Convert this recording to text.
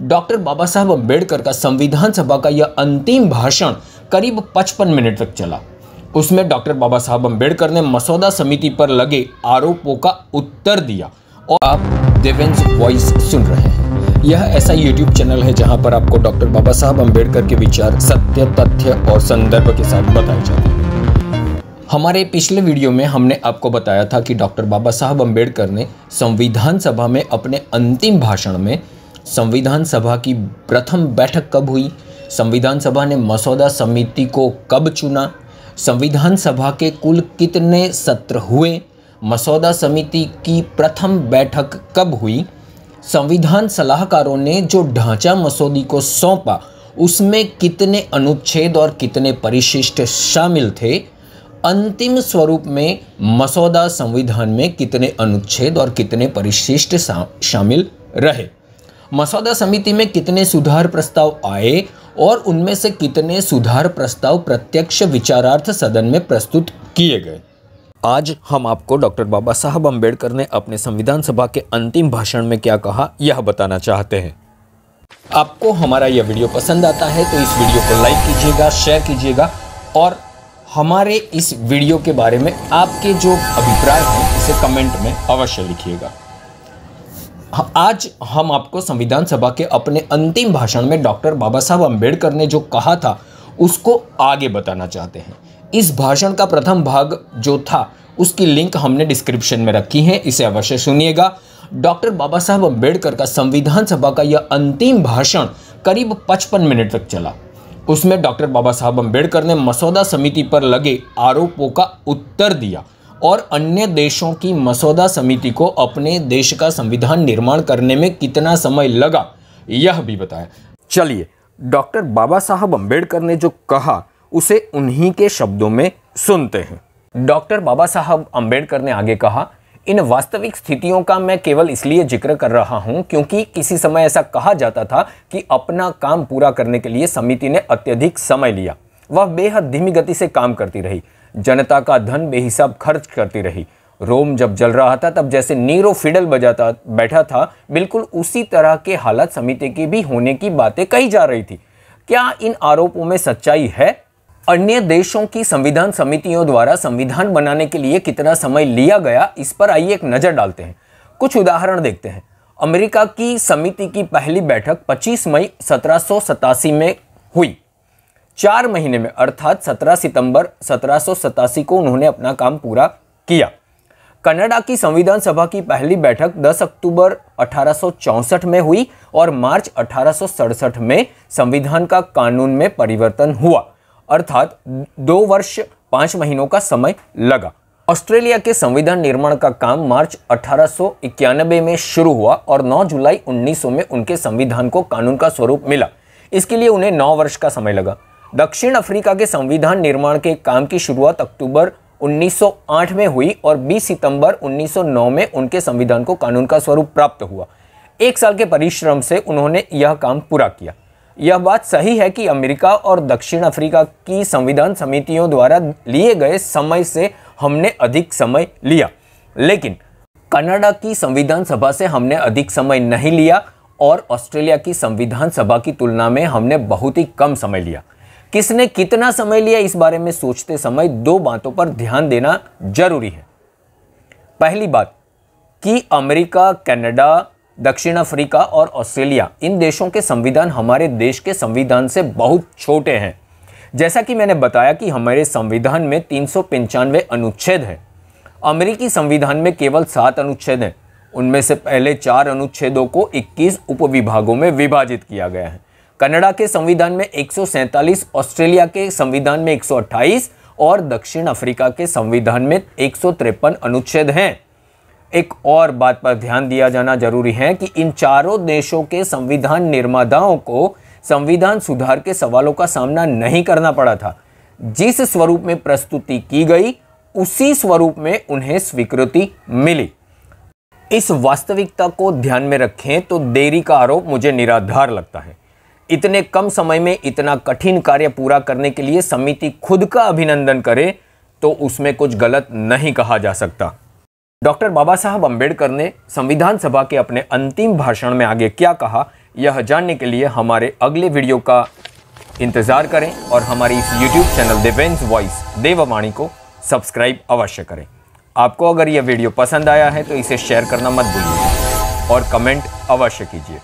Doctor बाबा साहब अम्बेडकर का संविधान सभा का यह अंतिम भाषण करीब 55 मिनट तक चला। उसमें डॉक्टर बाबा साहब अम्बेडकर ने मसौदा समिति पर लगे आरोपों का उत्तर दिया। और आप देवेंस वॉइस सुन रहे हैं। यह ऐसा यूट्यूब चैनल है जहां पर आपको डॉक्टर बाबा साहब अम्बेडकर के विचार सत्य, तथ्य और संदर्भ के साथ बताए जाते हैं। हमारे पिछले वीडियो में हमने आपको बताया था कि डॉक्टर बाबा साहब अम्बेडकर ने संविधान सभा में अपने अंतिम भाषण में संविधान सभा की प्रथम बैठक कब हुई, संविधान सभा ने मसौदा समिति को कब चुना, संविधान सभा के कुल कितने सत्र हुए, मसौदा समिति की प्रथम बैठक कब हुई, संविधान सलाहकारों ने जो ढांचा मसौदे को सौंपा उसमें कितने अनुच्छेद और कितने परिशिष्ट शामिल थे, अंतिम स्वरूप में मसौदा संविधान में कितने अनुच्छेद और कितने परिशिष्ट शामिल रहे, मसौदा समिति में कितने सुधार प्रस्ताव आए और उनमें से कितने सुधार प्रस्ताव प्रत्यक्ष विचारार्थ सदन में प्रस्तुत किए गए। आज हम आपको डॉक्टर बाबा साहब अम्बेडकर ने अपने संविधान सभा के अंतिम भाषण में क्या कहा यह बताना चाहते हैं। आपको हमारा यह वीडियो पसंद आता है तो इस वीडियो को लाइक कीजिएगा, शेयर कीजिएगा और हमारे इस वीडियो के बारे में आपके जो अभिप्राय हैं इसे कमेंट में अवश्य लिखिएगा। आज हम आपको संविधान सभा के अपने अंतिम भाषण में डॉक्टर बाबा साहब अम्बेडकर ने जो कहा था उसको आगे बताना चाहते हैं। इस भाषण का प्रथम भाग जो था उसकी लिंक हमने डिस्क्रिप्शन में रखी है, इसे अवश्य सुनिएगा। डॉक्टर बाबा साहब अम्बेडकर का संविधान सभा का यह अंतिम भाषण करीब 55 मिनट तक चला। उसमें डॉक्टर बाबा साहब अम्बेडकर ने मसौदा समिति पर लगे आरोपों का उत्तर दिया और अन्य देशों की मसौदा समिति को अपने देश का संविधान निर्माण करने में कितना समय लगा यह भी बताया। चलिए डॉक्टर बाबा साहब अम्बेडकर ने जो कहा उसे उन्हीं के शब्दों में सुनते हैं। डॉक्टर बाबा साहब अम्बेडकर ने आगे कहा, इन वास्तविक स्थितियों का मैं केवल इसलिए जिक्र कर रहा हूं क्योंकि किसी समय ऐसा कहा जाता था कि अपना काम पूरा करने के लिए समिति ने अत्यधिक समय लिया। वह बेहद धीमी गति से काम करती रही, जनता का धन बेहिसाब खर्च करती रही। रोम जब जल रहा था तब जैसे नीरो फिडल बजाता बैठा था, बिल्कुल उसी तरह के हालात समिति की भी होने की बातें कही जा रही थी। क्या इन आरोपों में सच्चाई है? अन्य देशों की संविधान समितियों द्वारा संविधान बनाने के लिए कितना समय लिया गया, इस पर आइए एक नजर डालते हैं। कुछ उदाहरण देखते हैं। अमेरिका की समिति की पहली बैठक 25 मई 1787 में हुई। 4 महीने में अर्थात 17 सितंबर 1787 को उन्होंने अपना काम पूरा किया। कनाडा की संविधान सभा की पहली बैठक 10 अक्टूबर 1864 में हुई और मार्च 1867 में संविधान का कानून में परिवर्तन हुआ, अर्थात 2 वर्ष 5 महीनों का समय लगा। ऑस्ट्रेलिया के संविधान निर्माण का काम मार्च 1891 में शुरू हुआ और 9 जुलाई 1900 में उनके संविधान को कानून का स्वरूप मिला। इसके लिए उन्हें 9 वर्ष का समय लगा। दक्षिण अफ्रीका के संविधान निर्माण के काम की शुरुआत अक्टूबर 1908 में हुई और 20 सितंबर 1909 में उनके संविधान को कानून का स्वरूप प्राप्त हुआ। 1 साल के परिश्रम से उन्होंने यह काम पूरा किया। यह बात सही है कि अमेरिका और दक्षिण अफ्रीका की संविधान समितियों द्वारा लिए गए समय से हमने अधिक समय लिया, लेकिन कनाडा की संविधान सभा से हमने अधिक समय नहीं लिया और ऑस्ट्रेलिया की संविधान सभा की तुलना में हमने बहुत ही कम समय लिया। किसने कितना समय लिया, इस बारे में सोचते समय 2 बातों पर ध्यान देना जरूरी है। पहली बात कि अमेरिका, कनाडा, दक्षिण अफ्रीका और ऑस्ट्रेलिया, इन देशों के संविधान हमारे देश के संविधान से बहुत छोटे हैं। जैसा कि मैंने बताया कि हमारे संविधान में 395 अनुच्छेद हैं। अमेरिकी संविधान में केवल 7 अनुच्छेद हैं। उनमें से पहले 4 अनुच्छेदों को 21 उपविभागों में विभाजित किया गया है। कनाडा के संविधान में 147, ऑस्ट्रेलिया के संविधान में 128 और दक्षिण अफ्रीका के संविधान में 153 अनुच्छेद हैं। एक और बात पर ध्यान दिया जाना जरूरी है कि इन चारों देशों के संविधान निर्माताओं को संविधान सुधार के सवालों का सामना नहीं करना पड़ा था। जिस स्वरूप में प्रस्तुति की गई उसी स्वरूप में उन्हें स्वीकृति मिली। इस वास्तविकता को ध्यान में रखें तो देरी का आरोप मुझे निराधार लगता है। इतने कम समय में इतना कठिन कार्य पूरा करने के लिए समिति खुद का अभिनंदन करे तो उसमें कुछ गलत नहीं कहा जा सकता। डॉक्टर बाबा साहब अम्बेडकर ने संविधान सभा के अपने अंतिम भाषण में आगे क्या कहा यह जानने के लिए हमारे अगले वीडियो का इंतज़ार करें और हमारी इस YouTube चैनल दिव्यांश वॉइस देववाणी को सब्सक्राइब अवश्य करें। आपको अगर यह वीडियो पसंद आया है तो इसे शेयर करना मत भूलिए और कमेंट अवश्य कीजिए।